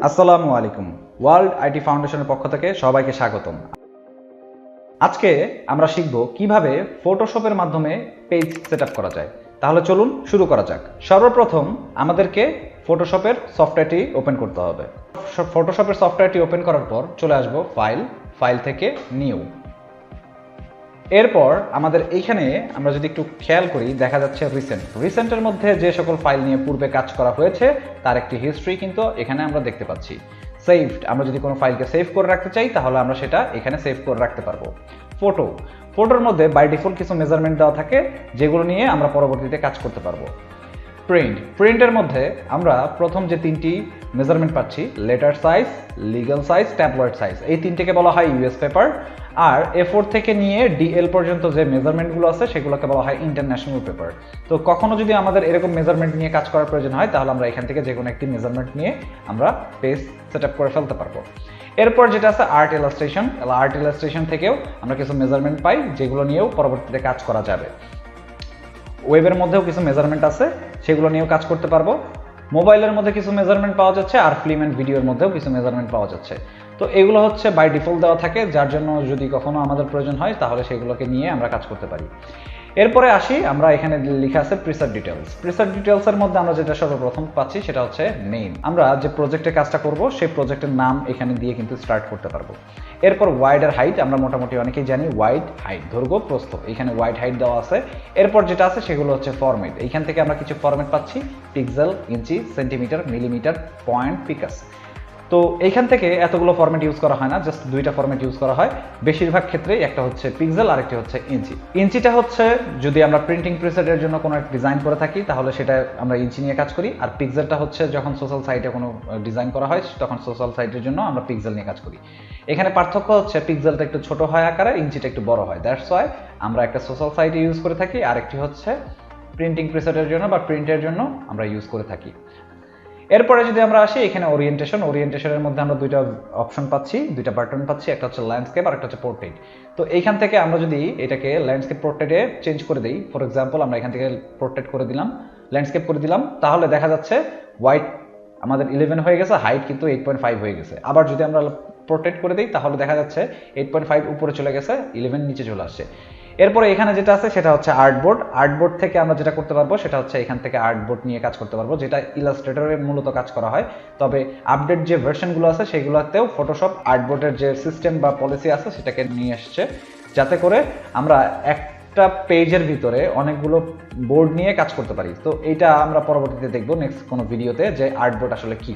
আসসালামু আলাইকুম। World IT ফাউন্ডেশনের পক্ষ থেকে সবাইকে স্বাগতম। আজকে আমরা শিখব কিভাবে ফটোশপের মাধ্যমে পেজ সেটআপ করা যায়। তাহলে চলুন শুরু করা যাক। সর্বপ্রথম আমাদেরকে ফটোশপের সফটওয়্যারটি ওপেন করতে হবে। ফটোশপের সফটওয়্যারটি ওপেন করার পর চলে আসব ফাইল থেকে নিউ। এরপর আমাদের এইখানে আমরা যদি একটু খেয়াল করি দেখা যাচ্ছে রিসেন্টের মধ্যে যে সকল ফাইল নিয়ে পূর্বে কাজ করা হয়েছে তার একটি হিস্ট্রি কিন্তু এখানে আমরা দেখতে পাচ্ছি। সেভড, আমরা যদি কোনো ফাইলকে সেভ করে রাখতে চাই তাহলে আমরা সেটা এখানে সেভ করে রাখতে পারবো। ফটোর মধ্যে বাই ডিফল্ট কিছু মেজারমেন্ট দেওয়া থাকে যেগুলো নিয়ে আমরা পরবর্তীতে কাজ করতে পারবো। প্রিন্টের মধ্যে আমরা প্রথম যে তিনটি মেজারমেন্ট পাচ্ছি, letter size, legal size, tabloid size, এই তিনটিকে বলা হয় ইউএস পেপার। আর A4 থেকে নিয়ে DL পর্যন্ত যে মেজারমেন্টগুলো আছে সেগুলোকে বলা হয় ইন্টারন্যাশনাল পেপার। তো কখনো যদি আমাদের এরকম মেজারমেন্ট নিয়ে কাজ করার প্রয়োজন হয় তাহলে আমরা এখান থেকে যে কোনো একটি মেজারমেন্ট নিয়ে আমরা পেজ সেটআপ করে ফেলতে পারবো। এরপর যেটা আছে আর্ট ইলাস্ট্রেশন থেকেও আমরা কিছু মেজারমেন্ট পাই যেগুলো নিয়েও পরবর্তীতে কাজ করা যাবে। ওয়েবের মধ্যেও কিছু মেজারমেন্ট আছে সেগুলো নিয়েও কাজ করতে পারবো। মোবাইলের মধ্যে কিছু মেজারমেন্ট পাওয়া যাচ্ছে আর ফিল্ম অ্যান্ড ভিডিওর মধ্যেও কিছু মেজারমেন্ট পাওয়া যাচ্ছে। তো এগুলো হচ্ছে বাই ডিফল্ট দেওয়া থাকে, যার জন্য যদি কখনো আমাদের প্রয়োজন হয় তাহলে সেগুলোকে নিয়ে আমরা কাজ করতে পারি। এরপরে আসি, আমরা এখানে লেখা আছে প্রিসেট ডিটেলসের মধ্যে আমরা যেটা সর্বপ্রথম পাচ্ছি সেটা হচ্ছে নেম। আমরা যে প্রজেক্টের কাজটা করব সেই প্রজেক্টের নাম এখানে দিয়ে কিন্তু স্টার্ট করতে পারবো। এরপর ওয়াইড আর হাইট, আমরা মোটামুটি অনেকেই জানি ওয়াইড হাইট, দৈর্ঘ্য প্রস্থ, এখানে ওয়াইড হাইট দেওয়া আছে। এরপর যেটা আছে সেগুলো হচ্ছে ফরম্যাট, এইখান থেকে আমরা কিছু ফরম্যাট পাচ্ছি, পিক্সেল, ইঞ্চি, সেন্টিমিটার, মিলিমিটার, পয়েন্ট, পিকাস। তো এইখান থেকে এতগুলো ফরম্যাট ইউজ করা হয় না, জাস্ট দুইটা ফরম্যাট ইউজ করা হয় বেশিরভাগ ক্ষেত্রেই, একটা হচ্ছে পিক্সেল আর একটি হচ্ছে ইঞ্চি। ইঞ্চিটা হচ্ছে যদি আমরা প্রিন্টিং প্রিসেটের জন্য কোনো একটা ডিজাইন করে থাকি তাহলে সেটা আমরা ইঞ্চি নিয়ে কাজ করি, আর পিক্সেলটা হচ্ছে যখন সোশ্যাল সাইটে কোনো ডিজাইন করা হয় তখন সোশ্যাল সাইটের জন্য আমরা পিক্সেল নিয়ে কাজ করি। এখানে পার্থক্য হচ্ছে পিক্সেলটা একটু ছোট হয় আকারে, ইঞ্চিটা একটু বড় হয়, দ্যাটস ওয়াই আমরা একটা সোশ্যাল সাইটে ইউজ করে থাকি, আর একটি হচ্ছে প্রিন্টিং প্রিসেটের জন্য বা প্রিন্টের জন্য আমরা ইউজ করে থাকি। এরপরে যদি আমরা আসি এখানে ওরিয়েন্টেশনের মধ্যে আমরা দুইটা অপশন পাচ্ছি, দুইটা বাটন পাচ্ছি, একটা হচ্ছে ল্যান্ডস্কেপ আর একটা হচ্ছে পোর্ট্রেট। তো এইখান থেকে আমরা যদি এটাকে ল্যান্ডস্কেপ পোর্ট্রেটে চেঞ্জ করে দিই, ফর এক্সাম্পল আমরা এখান থেকে পোর্ট্রেট করে দিলাম, ল্যান্ডস্কেপ করে দিলাম, তাহলে দেখা যাচ্ছে হোয়াইট আমাদের 11 হয়ে গেছে, হাইট কিন্তু 8.5 হয়ে গেছে। আবার যদি আমরা পোর্ট্রেট করে দিই তাহলে দেখা যাচ্ছে 8.5 উপরে চলে গেছে, 11 নিচে চলে আসছে। এরপরে এখানে যেটা আছে সেটা হচ্ছে আর্টবোর্ড থেকে আমরা যেটা করতে পারবো সেটা হচ্ছে এখান থেকে আর্টবোর্ড নিয়ে কাজ করতে পারবো, যেটা ইলাস্ট্রেটরে মূলত কাজ করা হয়। তবে আপডেট যে ভার্সনগুলো আছে সেগুলোতেও ফটোশপ আর্টবোর্ডের যে সিস্টেম বা পলিসি আছে সেটাকে নিয়ে এসছে, যাতে করে আমরা একটা পেজের ভিতরে অনেকগুলো বোর্ড নিয়ে কাজ করতে পারি। তো এইটা আমরা পরবর্তীতে দেখবো নেক্সট কোনো ভিডিওতে যে আর্টবোর্ড আসলে কি।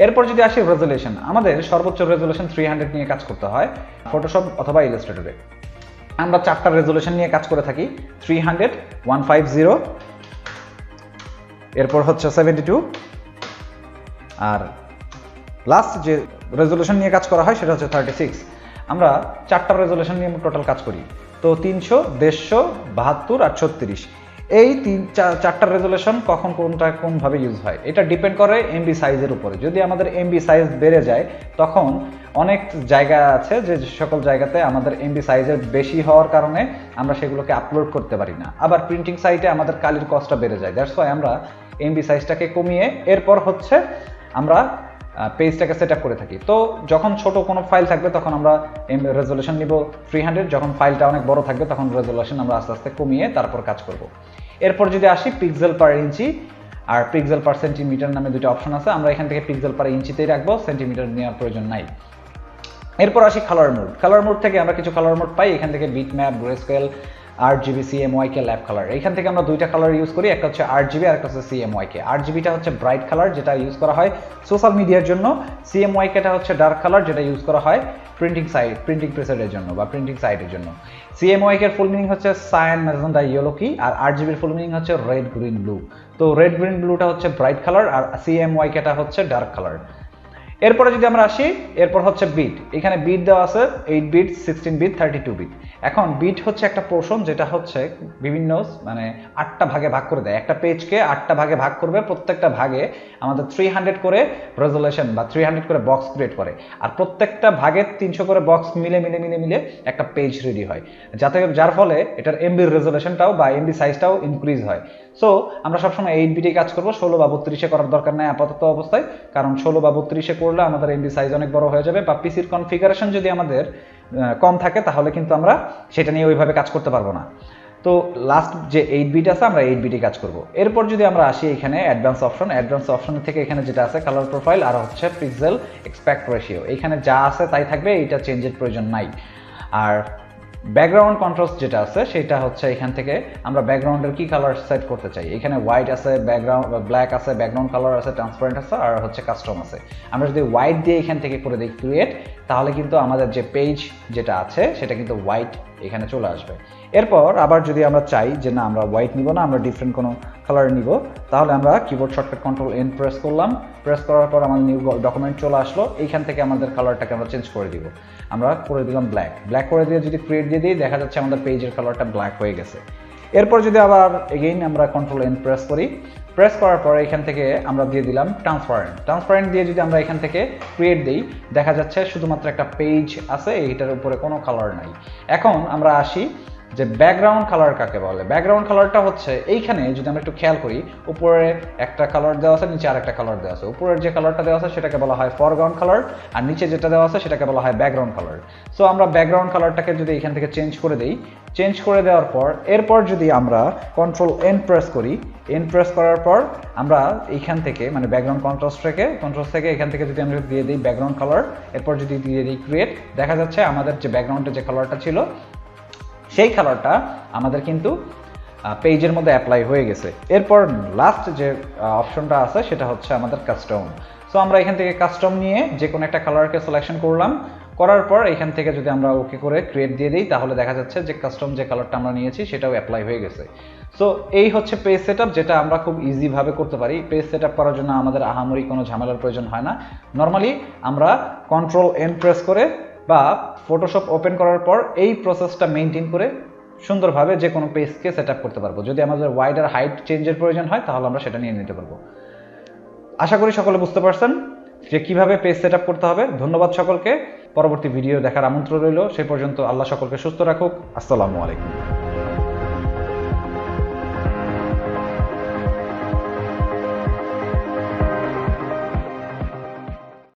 এরপর যদি আসি রেজুলেশন, আমাদের সর্বোচ্চ রেজুলেশন 300 নিয়ে কাজ করতে হয় ফটোশপ অথবা ইলাস্ট্রেটরে। আমরা 4টা রেজুলেশন নিয়ে কাজ করে থাকি, 300, 150, এরপর হচ্ছে 72, আর লাস্ট যে রেজুলেশন নিয়ে কাজ করা হয় সেটা হচ্ছে 36। আমরা 4টা রেজুলেশন নিয়ে টোটাল কাজ করি, তো 300, 150, 72 আর 36। এই 4টা রেজুলেশন কখন কোনভাবে ইউজ হয় এটা ডিপেন্ড করে এমবি সাইজের উপরে। যদি আমাদের এমবি সাইজ বেড়ে যায় তখন অনেক জায়গা আছে যে সকল জায়গাতে আমাদের এমবি সাইজের বেশি হওয়ার কারণে আমরা সেগুলোকে আপলোড করতে পারি না। আবার প্রিন্টিং সাইটে আমাদের কালির কস্টটা বেড়ে যায়, দ্যাটস ওয়াই আমরা এমবি সাইজটাকে কমিয়ে এরপর হচ্ছে আমরা পেজটাকে সেট আপ করে থাকি। তো যখন ছোট কোনো ফাইল থাকবে তখন আমরা রেজুলেশন নিব 300, যখন ফাইলটা অনেক বড় থাকবে তখন রেজুলেশন আমরা আস্তে আস্তে কমিয়ে তারপর কাজ করব। এরপর যদি আসি পিক্সেল পার ইঞ্চি আর পিক্সেল পার সেন্টিমিটার নামে দুটো অপশন আছে, আমরা এখান থেকে পিক্সেল পার ইঞ্চিতেই রাখবো, সেন্টিমিটার নেওয়ার প্রয়োজন নাই। এরপর আসি কালার মোড থেকে আমরা কিছু কালার মোড পাই, এখান থেকে bitmap, grayscale, RGB, CMYK, lab colour. এখান থেকে আমরা দুইটা কালার ইউজ করি, একটা হচ্ছে RGB আর একটা হচ্ছে CMYK। RGBটা হচ্ছে ব্রাইট কালার যেটা ইউজ করা হয় সোশ্যাল মিডিয়ার জন্য, CMYKটা হচ্ছে ডার্ক কালার যেটা ইউজ করা হয় প্রিন্টিং প্রেসেটের জন্য বা প্রিন্টিং সাইটের জন্য। CMYK এর ফুল মিনিং হচ্ছে সায়ান, ম্যাজেন্টা, ইয়েলো কি, আর RGB এর ফুল মিনিং হচ্ছে রেড, গ্রিন, ব্লু। তো রেড, গ্রিন, ব্লুটা হচ্ছে ব্রাইট কালার আর CMYKটা হচ্ছে ডার্ক কালার। এরপরে যদি আমরা আসি, এরপর হচ্ছে বিট, এখানে বিট দেওয়া আছে 8 বিট, 16 বিট, 32 বিট। এখন বিট হচ্ছে একটা পোর্শন যেটা হচ্ছে বিভিন্ন মানে 8টা ভাগে ভাগ করে দেয়, একটা পেজকে 8টা ভাগে ভাগ করবে, প্রত্যেকটা ভাগে আমাদের 300 করে রেজুলেশন বা 300 করে বক্স ক্রিয়েট করে, আর প্রত্যেকটা ভাগে 300 করে বক্স মিলে একটা পেজ রেডি হয়, যার ফলে এটার এমবির রেজুলেশনটাও বা এমবি সাইজটাও ইনক্রিজ হয়। সো আমরা সবসময় 8 বিটে কাজ করব, 16 বা 32-এ করার দরকার নাই আপাতত অবস্থায়, কারণ 16 বা 32-এ করলে আমাদের এমবি সাইজ অনেক বড় হয়ে যাবে, বা পিসির কনফিগারেশন যদি আমাদের কম থাকে তাহলে কিন্তু আমরা সেটা নিয়ে ওইভাবে কাজ করতে পারবো না। তো লাস্ট যে 8 বিট আছে আমরা 8 বিটে কাজ করব। এরপর যদি আমরা আসি এখানে অ্যাডভান্স অপশন থেকে এখানে যেটা আছে কালার প্রোফাইল আর হচ্ছে পিক্সেল এক্সপেক্ট রেশিও, এখানে যা আছে তাই থাকবে, এইটা চেঞ্জের প্রয়োজন নাই। আর ব্যাকগ্রাউন্ড কন্ট্রাস্ট যেটা আছে সেটা হচ্ছে এখান থেকে আমরা ব্যাকগ্রাউন্ডের কি কালার সেট করতে চাই, এখানে হোয়াইট আছে, ব্যাকগ্রাউন্ড ব্ল্যাক আছে, ব্যাকগ্রাউন্ড কালার আছে, ট্রান্সপারেন্ট আছে, আর হচ্ছে কাস্টম আছে। আমরা যদি হোয়াইট দিয়ে এখান থেকে করে দিই ক্রিয়েট, তাহলে কিন্তু আমাদের যে পেজ যেটা আছে সেটা কিন্তু হোয়াইট এখানে চলে আসবে। এরপর আবার যদি আমরা চাই যে না আমরা হোয়াইট নিব না, আমরা ডিফারেন্ট কোনো কালার নিব, তাহলে আমরা keyboard shortcut control N press করলাম, প্রেস করার পর আমাদের নিউ ডকুমেন্ট চলে আসলো, এইখান থেকে আমাদের কালারটাকে আমরা চেঞ্জ করে দিব, আমরা করে দিলাম ব্ল্যাক করে দিয়ে যদি ক্রিয়েট দিয়ে দিই দেখা যাচ্ছে আমাদের পেজের কালারটা ব্ল্যাক হয়ে গেছে। এরপর যদি আবার এগেইন আমরা কন্ট্রোল এন প্রেস করি, প্রেস করার পর এখান থেকে আমরা দিয়ে দিলাম ট্রান্সপারেন্ট দিয়ে যদি আমরা এখান থেকে ক্রিয়েট দিই দেখা যাচ্ছে শুধুমাত্র একটা পেজ আছে, এইটার উপরে কোনো কালার নাই। এখন আমরা আসি যে ব্যাকগ্রাউন্ড কালার কাকে বলে। ব্যাকগ্রাউন্ড কালারটা হচ্ছে এইখানে যদি আমরা একটু খেয়াল করি, উপরে একটা কালার দেওয়া আছে, নিচে আরেকটা কালার দেওয়া আছে। উপরের যে কালারটা দেওয়া আছে সেটাকে বলা হয় ফরগ্রাউন্ড কালার, আর নিচে যেটা দেওয়া আছে সেটাকে বলা হয় ব্যাকগ্রাউন্ড কালার। সো আমরা ব্যাকগ্রাউন্ড কালারটাকে যদি এখান থেকে চেঞ্জ করে দিই, চেঞ্জ করে দেওয়ার পর এরপর যদি আমরা কন্ট্রোল এন প্রেস করি, এন প্রেস করার পর আমরা এইখান থেকে মানে ব্যাকগ্রাউন্ড কন্ট্রাস্ট থেকে এখান থেকে যদি আমরা দিয়ে দিই ব্যাকগ্রাউন্ড কালার, এরপর যদি দিয়ে দিই ক্রিয়েট, দেখা যাচ্ছে আমাদের যে ব্যাকগ্রাউন্ডে যে কালারটা ছিল সেই কালারটা আমাদের কিন্তু পেজের মধ্যে অ্যাপ্লাই হয়ে গেছে। এরপর লাস্ট যে অপশনটা আছে সেটা হচ্ছে আমাদের কাস্টম। সো আমরা এখান থেকে কাস্টম নিয়ে যে কোনো একটা কালারকে সিলেকশন করলাম, করার পর এখান থেকে যদি আমরা ওকে করে ক্রিয়েট দিয়ে দিই তাহলে দেখা যাচ্ছে যে কাস্টম যে কালারটা আমরা নিয়েছি সেটাও অ্যাপ্লাই হয়ে গেছে। সো এই হচ্ছে পেজ সেটআপ, যেটা আমরা খুব ইজিভাবে করতে পারি। পেজ সেটআপ করার জন্য আমাদের আহামরি কোনো ঝামেলার প্রয়োজন হয় না। নর্মালি আমরা কন্ট্রোল এন প্রেস করে বা ফটোশপ ওপেন করার পর এই প্রসেসটা মেনটেন করে সুন্দরভাবে যে কোনো পেজকে সেট আপ করতে পারবো। যদি আমাদের ওয়াইড আর হাইট চেঞ্জের প্রয়োজন হয় তাহলে আমরা সেটা নিয়ে নিতে পারবো। আশা করি সকলে বুঝতে পারছেন যে কিভাবে পেজ সেট আপ করতে হবে। ধন্যবাদ সকলকে, পরবর্তী ভিডিও দেখার আমন্ত্রণ রইল। সেই পর্যন্ত আল্লাহ সকলকে সুস্থ রাখুক। আসসালামু আলাইকুম।